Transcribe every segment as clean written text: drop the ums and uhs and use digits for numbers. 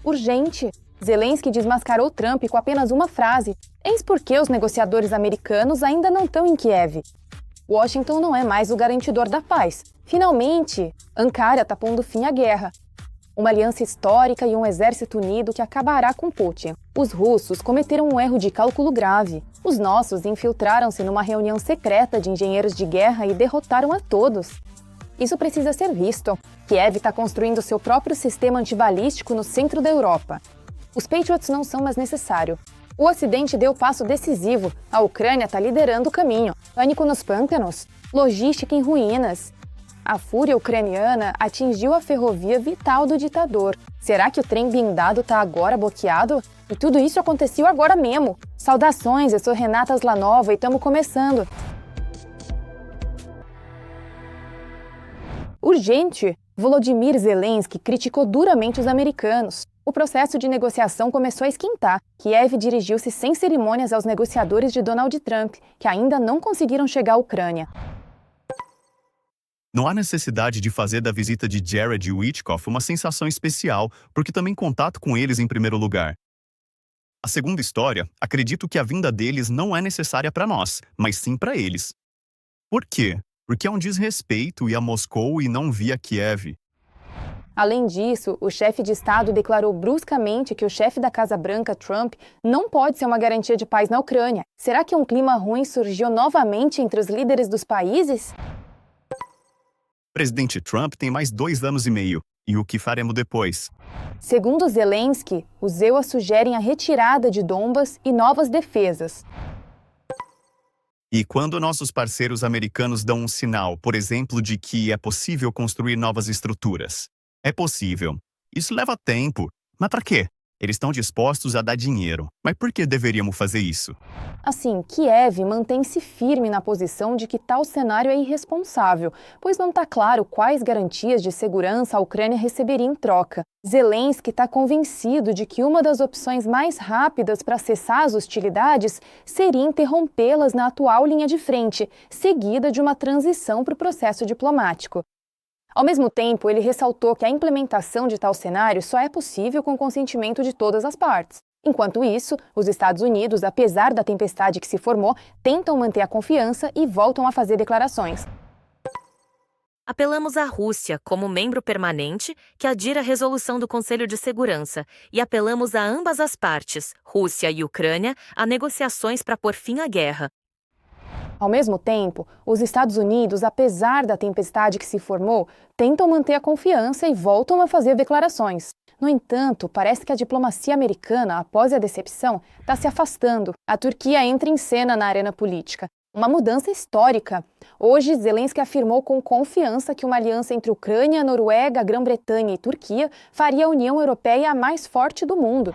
urgente. Zelensky desmascarou Trump com apenas uma frase: eis porque os negociadores americanos ainda não estão em Kiev. Washington não é mais o garantidor da paz. Finalmente, Ankara está pondo fim à guerra. Uma aliança histórica e um exército unido que acabará com Putin. Os russos cometeram um erro de cálculo grave. Os nossos infiltraram-se numa reunião secreta de engenheiros de guerra e derrotaram a todos. Isso precisa ser visto. Kiev está construindo seu próprio sistema antibalístico no centro da Europa. Os Patriots não são mais necessários. O Ocidente deu passo decisivo. A Ucrânia está liderando o caminho. Pânico nos pântanos. Logística em ruínas. A fúria ucraniana atingiu a ferrovia vital do ditador. Será que o trem blindado está agora bloqueado? E tudo isso aconteceu agora mesmo. Saudações, eu sou Renata Slanova e estamos começando. Urgente! Volodymyr Zelensky criticou duramente os americanos. O processo de negociação começou a esquentar. Kiev dirigiu-se sem cerimônias aos negociadores de Donald Trump, que ainda não conseguiram chegar à Ucrânia. Não há necessidade de fazer da visita de Jared Witkoff uma sensação especial, porque também contato com eles em primeiro lugar. A segunda história, acredito que a vinda deles não é necessária para nós, mas sim para eles. Por quê? Porque é um desrespeito ir a Moscou e não via Kiev. Além disso, o chefe de Estado declarou bruscamente que o chefe da Casa Branca, Trump, não pode ser uma garantia de paz na Ucrânia. Será que um clima ruim surgiu novamente entre os líderes dos países? O presidente Trump tem mais 2 anos e meio. E o que faremos depois? Segundo Zelensky, os EUA sugerem a retirada de Donbas e novas defesas. E quando nossos parceiros americanos dão um sinal, por exemplo, de que é possível construir novas estruturas? É possível. Isso leva tempo. Mas para quê? Eles estão dispostos a dar dinheiro. Mas por que deveríamos fazer isso? Assim, Kiev mantém-se firme na posição de que tal cenário é irresponsável, pois não está claro quais garantias de segurança a Ucrânia receberia em troca. Zelensky está convencido de que uma das opções mais rápidas para cessar as hostilidades seria interrompê-las na atual linha de frente, seguida de uma transição para o processo diplomático. Ao mesmo tempo, ele ressaltou que a implementação de tal cenário só é possível com o consentimento de todas as partes. Enquanto isso, os Estados Unidos, apesar da tempestade que se formou, tentam manter a confiança e voltam a fazer declarações. Apelamos à Rússia como membro permanente que adira à resolução do Conselho de Segurança e apelamos a ambas as partes, Rússia e Ucrânia, a negociações para pôr fim à guerra. Ao mesmo tempo, os Estados Unidos, apesar da tempestade que se formou, tentam manter a confiança e voltam a fazer declarações. No entanto, parece que a diplomacia americana, após a decepção, está se afastando. A Turquia entra em cena na arena política. Uma mudança histórica. Hoje, Zelensky afirmou com confiança que uma aliança entre Ucrânia, Noruega, Grã-Bretanha e Turquia faria a União Europeia a mais forte do mundo.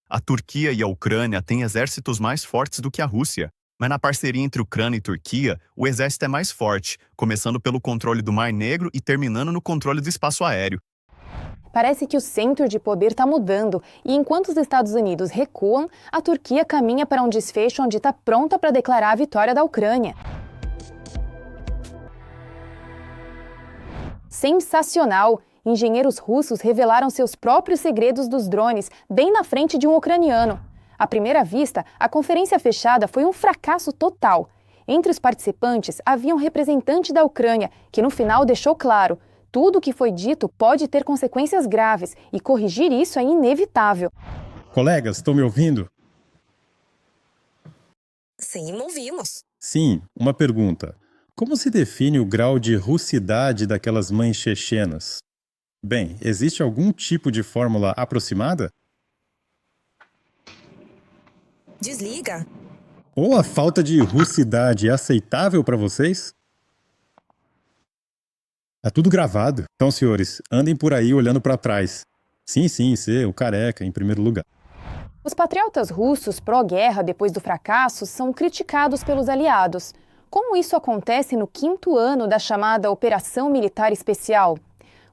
A Turquia e a Ucrânia têm exércitos mais fortes do que a Rússia. Mas na parceria entre Ucrânia e Turquia, o exército é mais forte, começando pelo controle do Mar Negro e terminando no controle do espaço aéreo. Parece que o centro de poder está mudando, e enquanto os Estados Unidos recuam, a Turquia caminha para um desfecho onde está pronta para declarar a vitória da Ucrânia. Sensacional! Engenheiros russos revelaram seus próprios segredos dos drones, bem na frente de um ucraniano. À primeira vista, a conferência fechada foi um fracasso total. Entre os participantes, havia um representante da Ucrânia, que no final deixou claro: tudo o que foi dito pode ter consequências graves, e corrigir isso é inevitável. Colegas, estão me ouvindo? Sim, ouvimos. Sim, uma pergunta. Como se define o grau de russidade daquelas mães chechenas? Bem, existe algum tipo de fórmula aproximada? Desliga. Ou a falta de russidade é aceitável para vocês? Tá tudo gravado. Então, senhores, andem por aí olhando para trás. Sim, o careca, em primeiro lugar. Os patriotas russos pró-guerra depois do fracasso são criticados pelos aliados. Como isso acontece no 5º ano da chamada Operação Militar Especial?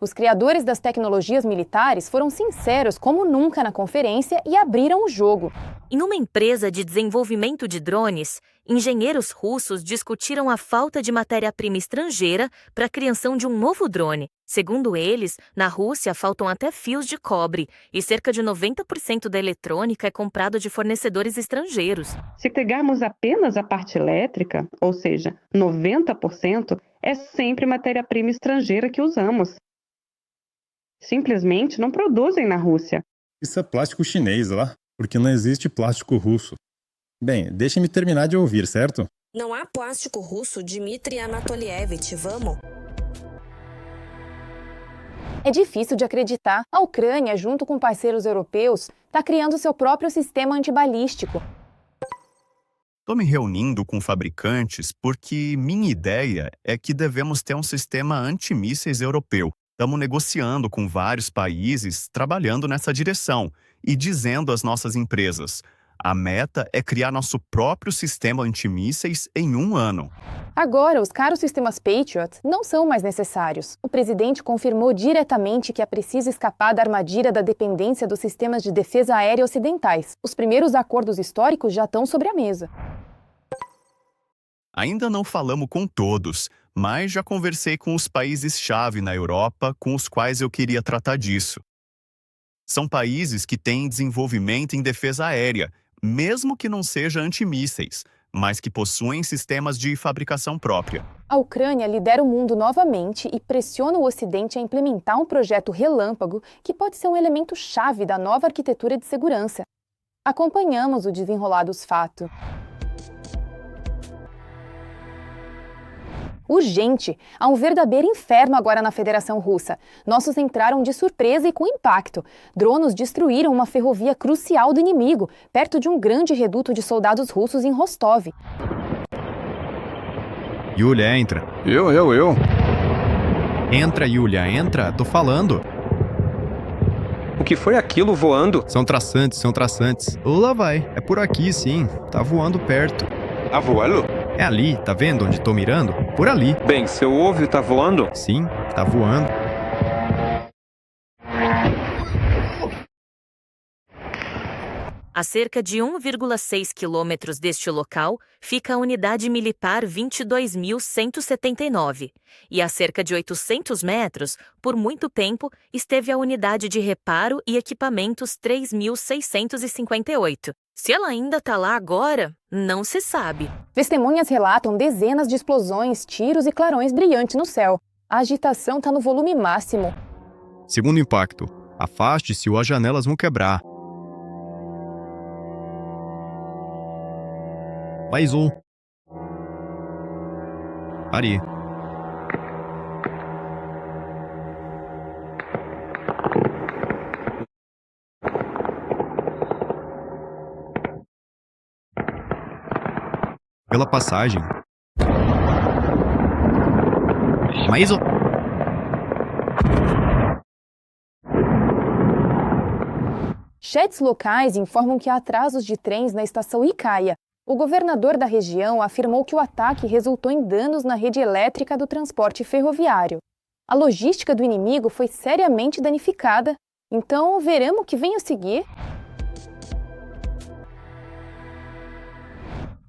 Os criadores das tecnologias militares foram sinceros como nunca na conferência e abriram o jogo. Em uma empresa de desenvolvimento de drones, engenheiros russos discutiram a falta de matéria-prima estrangeira para a criação de um novo drone. Segundo eles, na Rússia faltam até fios de cobre e cerca de 90% da eletrônica é comprado de fornecedores estrangeiros. Se pegarmos apenas a parte elétrica, ou seja, 90%, é sempre matéria-prima estrangeira que usamos. Simplesmente não produzem na Rússia. Isso é plástico chinês lá, porque não existe plástico russo. Bem, deixe-me terminar de ouvir, certo? Não há plástico russo, Dmitry Anatolievich, vamos? É difícil de acreditar. A Ucrânia, junto com parceiros europeus, está criando seu próprio sistema antibalístico. Estou me reunindo com fabricantes porque minha ideia é que devemos ter um sistema antimísseis europeu. Estamos negociando com vários países trabalhando nessa direção e dizendo às nossas empresas: a meta é criar nosso próprio sistema antimísseis em 1 ano. Agora, os caros sistemas Patriot não são mais necessários. O presidente confirmou diretamente que é preciso escapar da armadilha da dependência dos sistemas de defesa aérea ocidentais. Os primeiros acordos históricos já estão sobre a mesa. Ainda não falamos com todos, mas já conversei com os países-chave na Europa com os quais eu queria tratar disso. São países que têm desenvolvimento em defesa aérea, mesmo que não seja antimísseis, mas que possuem sistemas de fabricação própria. A Ucrânia lidera o mundo novamente e pressiona o Ocidente a implementar um projeto relâmpago que pode ser um elemento chave da nova arquitetura de segurança. Acompanhamos o desenrolar dos fatos. Urgente! Há um verdadeiro inferno agora na Federação Russa. Nossos entraram de surpresa e com impacto. Dronos destruíram uma ferrovia crucial do inimigo, perto de um grande reduto de soldados russos em Rostov. Yulia, entra. Eu. Entra, Yulia, entra. Tô falando. O que foi aquilo voando? São traçantes. Lá vai. É por aqui, sim. Tá voando perto. Tá voando? É ali, tá vendo onde tô mirando? Por ali. Bem, seu ovo tá voando? Sim, tá voando. A cerca de 1,6 quilômetros deste local fica a unidade militar 22.179. E a cerca de 800 metros, por muito tempo, esteve a unidade de reparo e equipamentos 3.658. Se ela ainda está lá agora, não se sabe. Testemunhas relatam dezenas de explosões, tiros e clarões brilhantes no céu. A agitação está no volume máximo. Segundo impacto. Afaste-se ou as janelas vão quebrar. Mais um. Pare. Pela passagem. Mais um. Chats locais informam que há atrasos de trens na estação Ikaia. O governador da região afirmou que o ataque resultou em danos na rede elétrica do transporte ferroviário. A logística do inimigo foi seriamente danificada, então veremos o que vem a seguir.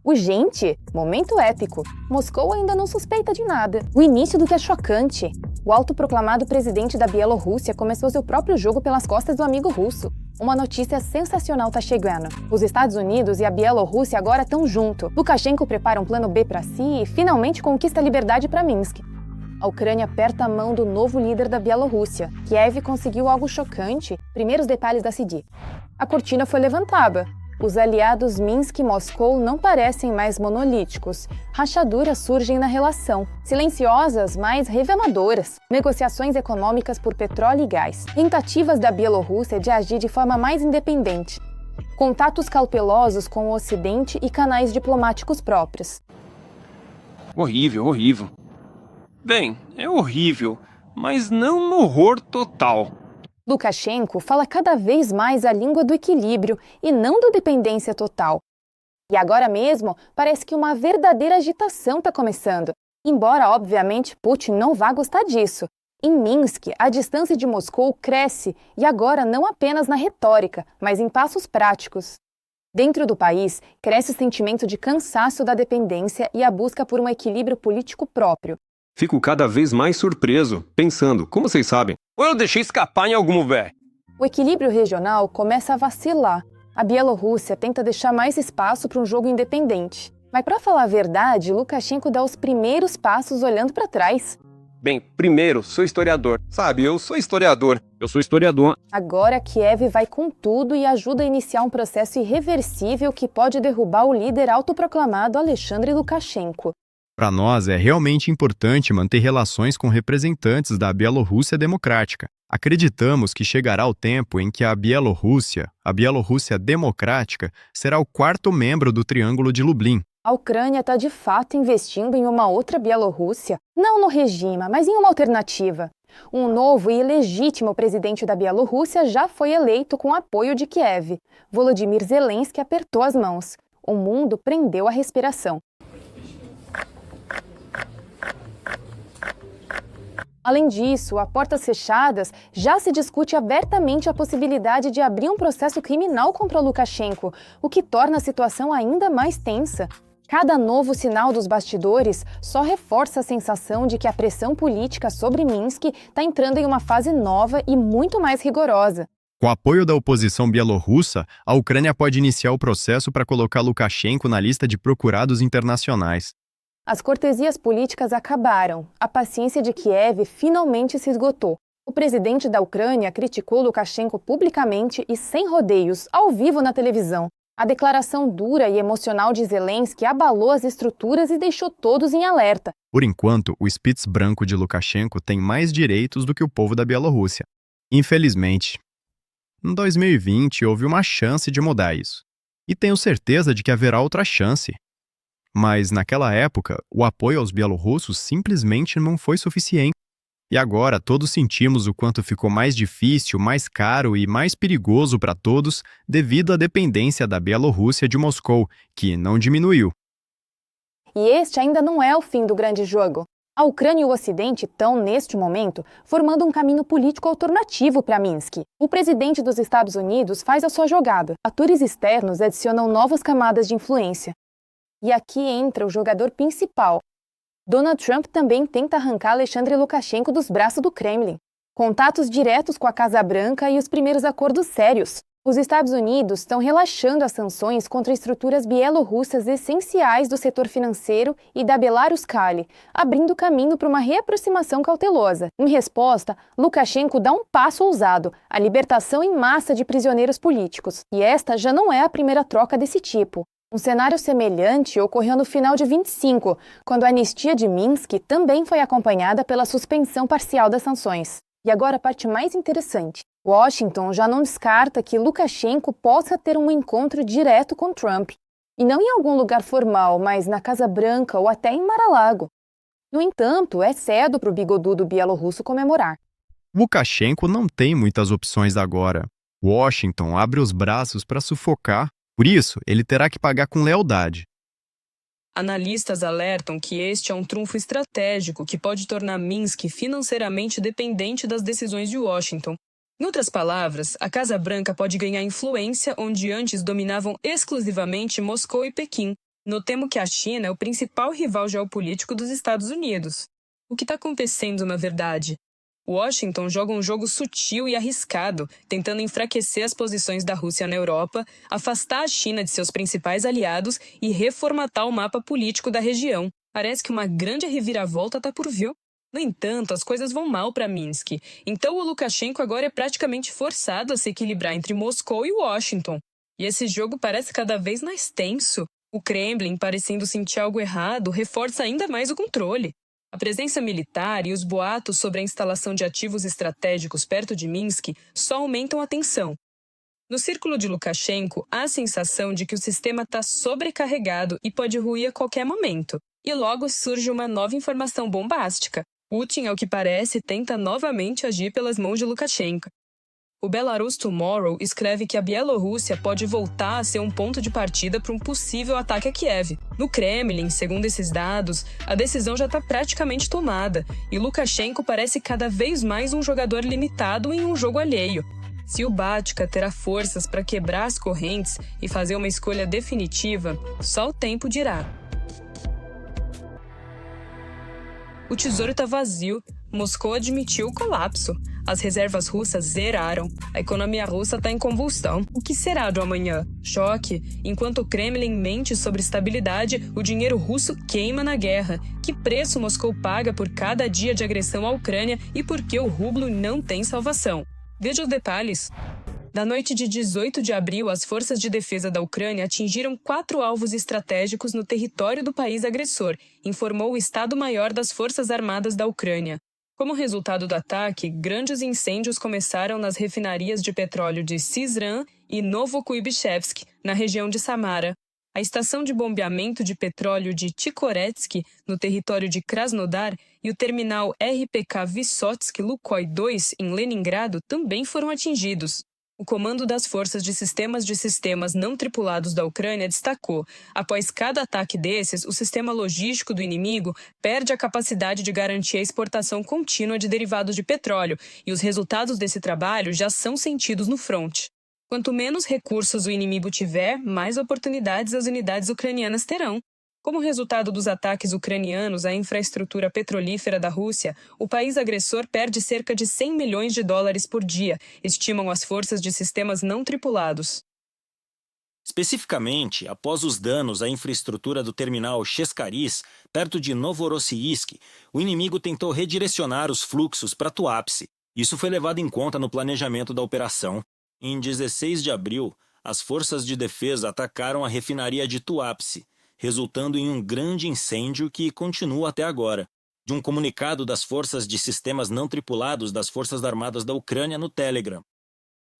Urgente! Momento épico. Moscou ainda não suspeita de nada. O início do que é chocante. O autoproclamado presidente da Bielorrússia começou seu próprio jogo pelas costas do amigo russo. Uma notícia sensacional tá chegando. Os Estados Unidos e a Bielorrússia agora estão junto. Lukashenko prepara um plano B para si e finalmente conquista a liberdade para Minsk. A Ucrânia aperta a mão do novo líder da Bielorrússia. Kiev conseguiu algo chocante. Primeiros detalhes da CD. A cortina foi levantada. Os aliados Minsk e Moscou não parecem mais monolíticos. Rachaduras surgem na relação, silenciosas, mas reveladoras. Negociações econômicas por petróleo e gás. Tentativas da Bielorrússia de agir de forma mais independente. Contatos cautelosos com o Ocidente e canais diplomáticos próprios. Horrível. Bem, é horrível, mas não um horror total. Lukashenko fala cada vez mais a língua do equilíbrio e não da dependência total. E agora mesmo, parece que uma verdadeira agitação está começando. Embora, obviamente, Putin não vá gostar disso. Em Minsk, a distância de Moscou cresce e agora não apenas na retórica, mas em passos práticos. Dentro do país, cresce o sentimento de cansaço da dependência e a busca por um equilíbrio político próprio. Fico cada vez mais surpreso, pensando, como vocês sabem, ou eu deixei escapar em algum lugar. O equilíbrio regional começa a vacilar. A Bielorrússia tenta deixar mais espaço para um jogo independente. Mas, para falar a verdade, Lukashenko dá os primeiros passos olhando para trás. Bem, primeiro, sou historiador. Sabe, eu sou historiador. Eu sou historiador. Agora, Kiev vai com tudo e ajuda a iniciar um processo irreversível que pode derrubar o líder autoproclamado Alexandre Lukashenko. Para nós, é realmente importante manter relações com representantes da Bielorrússia Democrática. Acreditamos que chegará o tempo em que a Bielorrússia Democrática, será o quarto membro do Triângulo de Lublin. A Ucrânia está de fato investindo em uma outra Bielorrússia, não no regime, mas em uma alternativa. Um novo e ilegítimo presidente da Bielorrússia já foi eleito com apoio de Kiev. Volodymyr Zelensky apertou as mãos. O mundo prendeu a respiração. Além disso, a portas fechadas, já se discute abertamente a possibilidade de abrir um processo criminal contra Lukashenko, o que torna a situação ainda mais tensa. Cada novo sinal dos bastidores só reforça a sensação de que a pressão política sobre Minsk está entrando em uma fase nova e muito mais rigorosa. Com o apoio da oposição bielorrussa, a Ucrânia pode iniciar o processo para colocar Lukashenko na lista de procurados internacionais. As cortesias políticas acabaram. A paciência de Kiev finalmente se esgotou. O presidente da Ucrânia criticou Lukashenko publicamente e sem rodeios, ao vivo na televisão. A declaração dura e emocional de Zelensky abalou as estruturas e deixou todos em alerta. Por enquanto, o Spitz branco de Lukashenko tem mais direitos do que o povo da Bielorrússia. Infelizmente. Em 2020, houve uma chance de mudar isso. E tenho certeza de que haverá outra chance. Mas, naquela época, o apoio aos bielorrussos simplesmente não foi suficiente. E agora todos sentimos o quanto ficou mais difícil, mais caro e mais perigoso para todos devido à dependência da Bielorrússia de Moscou, que não diminuiu. E este ainda não é o fim do grande jogo. A Ucrânia e o Ocidente estão, neste momento, formando um caminho político alternativo para Minsk. O presidente dos Estados Unidos faz a sua jogada. Atores externos adicionam novas camadas de influência. E aqui entra o jogador principal. Donald Trump também tenta arrancar Alexandre Lukashenko dos braços do Kremlin. Contatos diretos com a Casa Branca e os primeiros acordos sérios. Os Estados Unidos estão relaxando as sanções contra estruturas bielorrussas essenciais do setor financeiro e da Belarus-Kali, abrindo caminho para uma reaproximação cautelosa. Em resposta, Lukashenko dá um passo ousado, a libertação em massa de prisioneiros políticos. E esta já não é a primeira troca desse tipo. Um cenário semelhante ocorreu no final de 25, quando a anistia de Minsk também foi acompanhada pela suspensão parcial das sanções. E agora a parte mais interessante. Washington já não descarta que Lukashenko possa ter um encontro direto com Trump. E não em algum lugar formal, mas na Casa Branca ou até em Mar-a-Lago. No entanto, é cedo para o bigodudo bielorrusso comemorar. Lukashenko não tem muitas opções agora. Washington abre os braços para sufocar. Por isso, ele terá que pagar com lealdade. Analistas alertam que este é um trunfo estratégico que pode tornar Minsk financeiramente dependente das decisões de Washington. Em outras palavras, a Casa Branca pode ganhar influência onde antes dominavam exclusivamente Moscou e Pequim. Notemos que a China é o principal rival geopolítico dos Estados Unidos. O que está acontecendo na verdade? Washington joga um jogo sutil e arriscado, tentando enfraquecer as posições da Rússia na Europa, afastar a China de seus principais aliados e reformatar o mapa político da região. Parece que uma grande reviravolta está por vir. No entanto, as coisas vão mal para Minsk. Então o Lukashenko agora é praticamente forçado a se equilibrar entre Moscou e Washington. E esse jogo parece cada vez mais tenso. O Kremlin, parecendo sentir algo errado, reforça ainda mais o controle. A presença militar e os boatos sobre a instalação de ativos estratégicos perto de Minsk só aumentam a tensão. No círculo de Lukashenko, há a sensação de que o sistema está sobrecarregado e pode ruir a qualquer momento. E logo surge uma nova informação bombástica. Putin, ao que parece, tenta novamente agir pelas mãos de Lukashenko. O Belarus Tomorrow escreve que a Bielorrússia pode voltar a ser um ponto de partida para um possível ataque a Kiev. No Kremlin, segundo esses dados, a decisão já está praticamente tomada e Lukashenko parece cada vez mais um jogador limitado em um jogo alheio. Se o Batka terá forças para quebrar as correntes e fazer uma escolha definitiva, só o tempo dirá. O tesouro está vazio. Moscou admitiu o colapso. As reservas russas zeraram. A economia russa está em convulsão. O que será do amanhã? Choque. Enquanto o Kremlin mente sobre estabilidade, o dinheiro russo queima na guerra. Que preço Moscou paga por cada dia de agressão à Ucrânia e por que o rublo não tem salvação? Veja os detalhes. Na noite de 18 de abril, as forças de defesa da Ucrânia atingiram 4 alvos estratégicos no território do país agressor, informou o Estado-Maior das Forças Armadas da Ucrânia. Como resultado do ataque, grandes incêndios começaram nas refinarias de petróleo de Syzran e Novokuibishevsk, na região de Samara. A estação de bombeamento de petróleo de Tikhoretsky, no território de Krasnodar, e o terminal RPK Vysotsky Lukoil 2, em Leningrado, também foram atingidos. O comando das forças de sistemas não tripulados da Ucrânia destacou: após cada ataque desses, o sistema logístico do inimigo perde a capacidade de garantir a exportação contínua de derivados de petróleo, e os resultados desse trabalho já são sentidos no fronte. Quanto menos recursos o inimigo tiver, mais oportunidades as unidades ucranianas terão. Como resultado dos ataques ucranianos à infraestrutura petrolífera da Rússia, o país agressor perde cerca de 100 milhões de dólares por dia, estimam as forças de sistemas não tripulados. Especificamente, após os danos à infraestrutura do terminal Cheskariz, perto de Novorossiysk, o inimigo tentou redirecionar os fluxos para Tuapse. Isso foi levado em conta no planejamento da operação. Em 16 de abril, as forças de defesa atacaram a refinaria de Tuapse, resultando em um grande incêndio que continua até agora. De um comunicado das forças de sistemas não tripulados das Forças Armadas da Ucrânia no Telegram.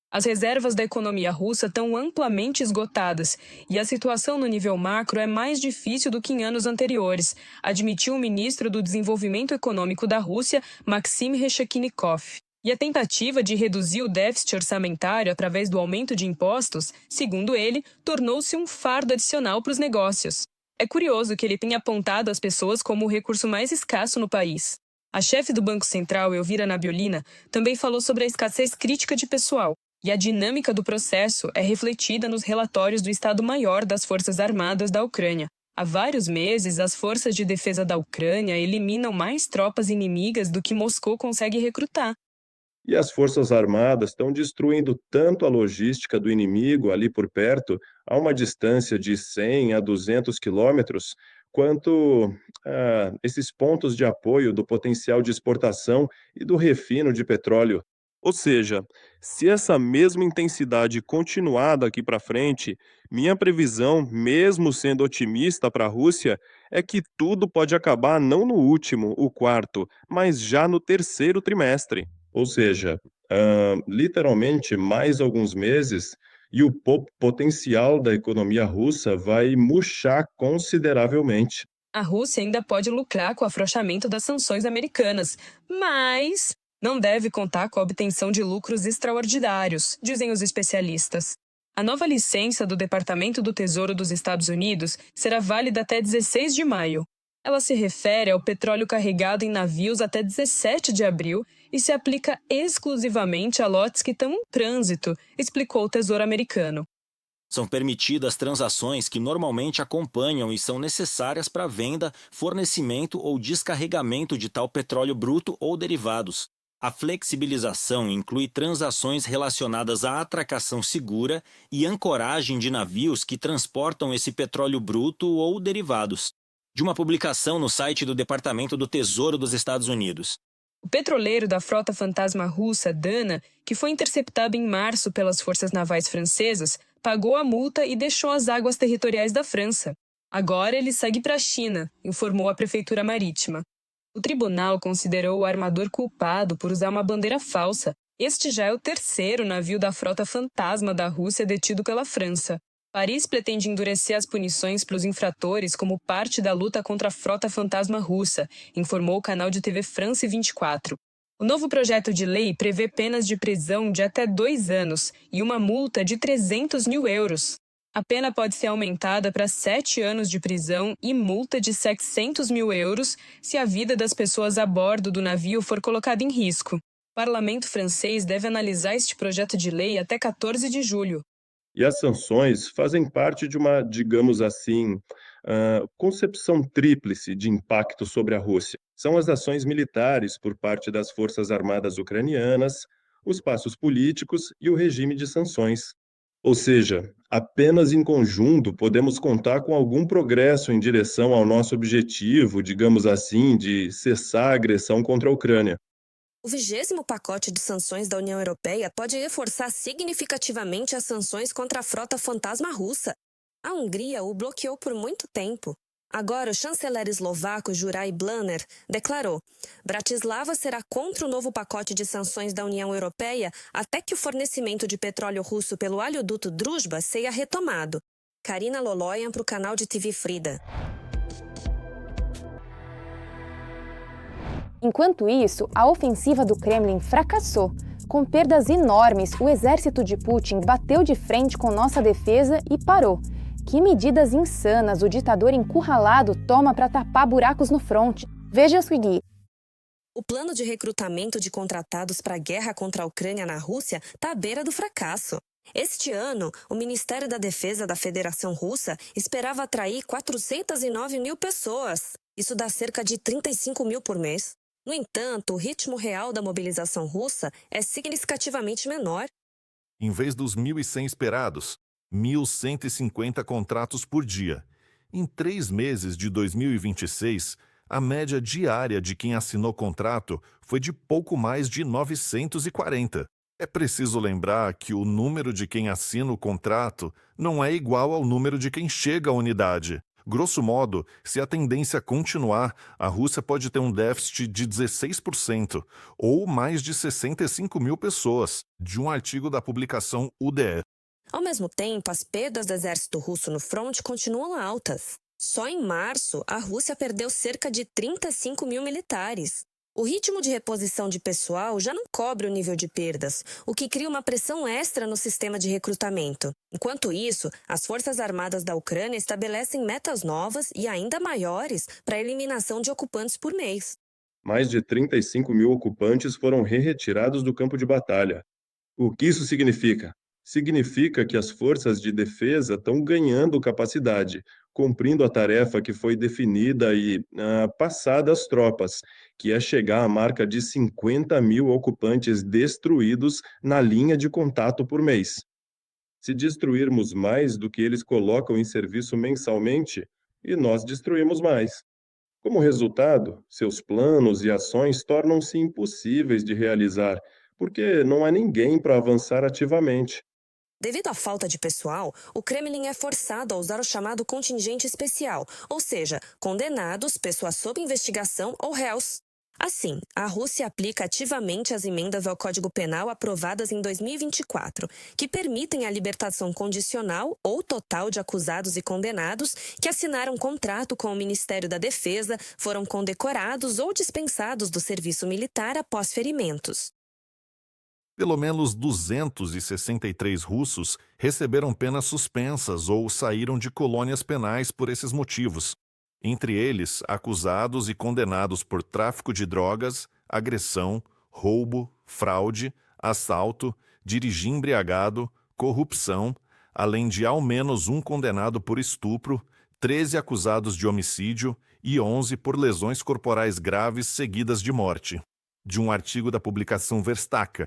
As reservas da economia russa estão amplamente esgotadas e a situação no nível macro é mais difícil do que em anos anteriores, admitiu o ministro do Desenvolvimento Econômico da Rússia, Maxim Reshetnikov. E a tentativa de reduzir o déficit orçamentário através do aumento de impostos, segundo ele, tornou-se um fardo adicional para os negócios. É curioso que ele tenha apontado as pessoas como o recurso mais escasso no país. A chefe do Banco Central, Elvira Nabiolina, também falou sobre a escassez crítica de pessoal, e a dinâmica do processo é refletida nos relatórios do Estado-Maior das Forças Armadas da Ucrânia. Há vários meses, as forças de defesa da Ucrânia eliminam mais tropas inimigas do que Moscou consegue recrutar. E as Forças Armadas estão destruindo tanto a logística do inimigo ali por perto, a uma distância de 100 a 200 quilômetros, quanto esses pontos de apoio do potencial de exportação e do refino de petróleo. Ou seja, se essa mesma intensidade continuar daqui para frente, minha previsão, mesmo sendo otimista para a Rússia, é que tudo pode acabar não no último, o quarto, mas já no terceiro trimestre. Ou seja, literalmente mais alguns meses e o potencial da economia russa vai murchar consideravelmente. A Rússia ainda pode lucrar com o afrouxamento das sanções americanas, mas não deve contar com a obtenção de lucros extraordinários, dizem os especialistas. A nova licença do Departamento do Tesouro dos Estados Unidos será válida até 16 de maio. Ela se refere ao petróleo carregado em navios até 17 de abril e se aplica exclusivamente a lotes que estão em trânsito, explicou o Tesouro americano. São permitidas transações que normalmente acompanham e são necessárias para venda, fornecimento ou descarregamento de tal petróleo bruto ou derivados. A flexibilização inclui transações relacionadas à atracação segura e ancoragem de navios que transportam esse petróleo bruto ou derivados. De uma publicação no site do Departamento do Tesouro dos Estados Unidos. O petroleiro da frota fantasma russa Dana, que foi interceptado em março pelas forças navais francesas, pagou a multa e deixou as águas territoriais da França. Agora ele segue para a China, informou a Prefeitura Marítima. O tribunal considerou o armador culpado por usar uma bandeira falsa. Este já é o terceiro navio da frota fantasma da Rússia detido pela França. Paris pretende endurecer as punições para os infratores como parte da luta contra a frota fantasma russa, informou o canal de TV France 24. O novo projeto de lei prevê penas de prisão de até 2 anos e uma multa de 300 mil euros. A pena pode ser aumentada para 7 anos de prisão e multa de 700 mil euros se a vida das pessoas a bordo do navio for colocada em risco. O parlamento francês deve analisar este projeto de lei até 14 de julho. E as sanções fazem parte de uma, digamos assim, concepção tríplice de impacto sobre a Rússia. São as ações militares por parte das Forças Armadas ucranianas, os passos políticos e o regime de sanções. Ou seja, apenas em conjunto podemos contar com algum progresso em direção ao nosso objetivo, digamos assim, de cessar a agressão contra a Ucrânia. O 20º pacote de sanções da União Europeia pode reforçar significativamente as sanções contra a frota fantasma russa. A Hungria o bloqueou por muito tempo. Agora, o chanceler eslovaco Juraj Blanner declarou: Bratislava será contra o novo pacote de sanções da União Europeia até que o fornecimento de petróleo russo pelo oleoduto Druzhba seja retomado. Karina Loloyan para o canal de TV Frida. Enquanto isso, a ofensiva do Kremlin fracassou. Com perdas enormes, o exército de Putin bateu de frente com nossa defesa e parou. Que medidas insanas o ditador encurralado toma para tapar buracos no fronte. Veja a seguir. O plano de recrutamento de contratados para a guerra contra a Ucrânia na Rússia está à beira do fracasso. Este ano, o Ministério da Defesa da Federação Russa esperava atrair 409 mil pessoas. Isso dá cerca de 35 mil por mês. No entanto, o ritmo real da mobilização russa é significativamente menor. Em vez dos 1.100 esperados, 1.150 contratos por dia. Em 3 meses de 2026, a média diária de quem assinou contrato foi de pouco mais de 940. É preciso lembrar que o número de quem assina o contrato não é igual ao número de quem chega à unidade. Grosso modo, se a tendência continuar, a Rússia pode ter um déficit de 16%, ou mais de 65 mil pessoas, de um artigo da publicação UDE. Ao mesmo tempo, as perdas do exército russo no fronte continuam altas. Só em março, a Rússia perdeu cerca de 35 mil militares. O ritmo de reposição de pessoal já não cobre o nível de perdas, o que cria uma pressão extra no sistema de recrutamento. Enquanto isso, as Forças Armadas da Ucrânia estabelecem metas novas e ainda maiores para a eliminação de ocupantes por mês. Mais de 35 mil ocupantes foram retirados do campo de batalha. O que isso significa? Significa que as forças de defesa estão ganhando capacidade, cumprindo a tarefa que foi definida e passada às tropas, que é chegar à marca de 50 mil ocupantes destruídos na linha de contato por mês. Se destruirmos mais do que eles colocam em serviço mensalmente, e nós destruímos mais. Como resultado, seus planos e ações tornam-se impossíveis de realizar, porque não há ninguém para avançar ativamente. Devido à falta de pessoal, o Kremlin é forçado a usar o chamado contingente especial, ou seja, condenados, pessoas sob investigação ou réus. Assim, a Rússia aplica ativamente as emendas ao Código Penal aprovadas em 2024, que permitem a libertação condicional ou total de acusados e condenados que assinaram contrato com o Ministério da Defesa, foram condecorados ou dispensados do serviço militar após ferimentos. Pelo menos 263 russos receberam penas suspensas ou saíram de colônias penais por esses motivos. Entre eles, acusados e condenados por tráfico de drogas, agressão, roubo, fraude, assalto, dirigir embriagado, corrupção, além de ao menos um condenado por estupro, 13 acusados de homicídio e 11 por lesões corporais graves seguidas de morte. De um artigo da publicação Verstaka.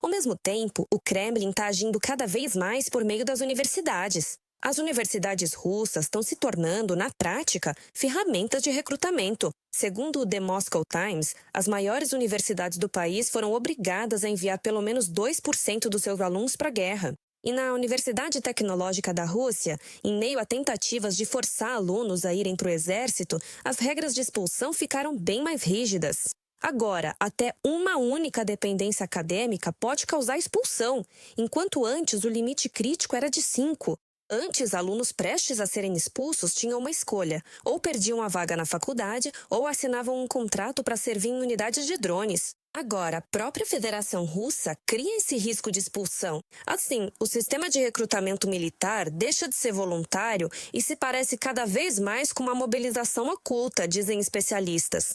Ao mesmo tempo, o Kremlin está agindo cada vez mais por meio das universidades. As universidades russas estão se tornando, na prática, ferramentas de recrutamento. Segundo o The Moscow Times, as maiores universidades do país foram obrigadas a enviar pelo menos 2% dos seus alunos para a guerra. E na Universidade Tecnológica da Rússia, em meio a tentativas de forçar alunos a irem para o exército, as regras de expulsão ficaram bem mais rígidas. Agora, até uma única dependência acadêmica pode causar expulsão, enquanto antes o limite crítico era de 5. Antes, alunos prestes a serem expulsos tinham uma escolha: ou perdiam a vaga na faculdade ou assinavam um contrato para servir em unidades de drones. Agora, a própria Federação Russa cria esse risco de expulsão. Assim, o sistema de recrutamento militar deixa de ser voluntário e se parece cada vez mais com uma mobilização oculta, dizem especialistas.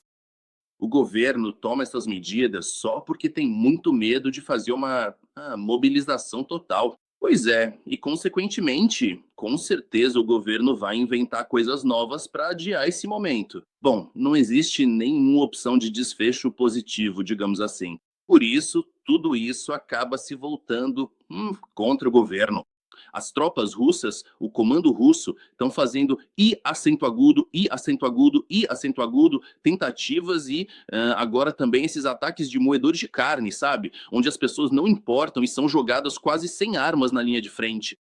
O governo toma essas medidas só porque tem muito medo de fazer uma mobilização total. Pois é, e consequentemente, com certeza o governo vai inventar coisas novas para adiar esse momento. Bom, não existe nenhuma opção de desfecho positivo, digamos assim. Por isso, tudo isso acaba se voltando contra o governo. As tropas russas, o comando russo, estão fazendo I acento agudo, I acento agudo, I acento agudo, tentativas e agora também esses ataques de moedores de carne, sabe? Onde as pessoas não importam e são jogadas quase sem armas na linha de frente.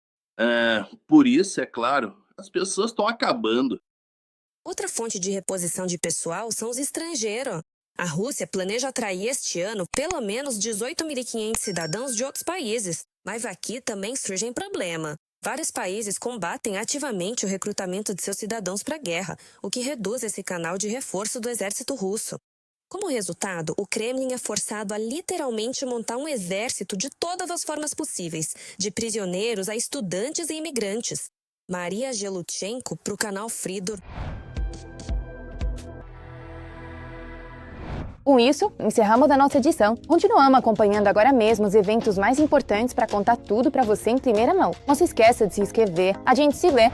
Por isso, é claro, as pessoas estão acabando. Outra fonte de reposição de pessoal são os estrangeiros. A Rússia planeja atrair este ano pelo menos 18.500 cidadãos de outros países. Mas aqui também surge problema. Vários países combatem ativamente o recrutamento de seus cidadãos para a guerra, o que reduz esse canal de reforço do exército russo. Como resultado, o Kremlin é forçado a literalmente montar um exército de todas as formas possíveis, de prisioneiros a estudantes e imigrantes. Maria Gelutchenko, para o canal Fridor. Com isso, encerramos a nossa edição. Continuamos acompanhando agora mesmo os eventos mais importantes para contar tudo para você em primeira mão. Não se esqueça de se inscrever. A gente se vê!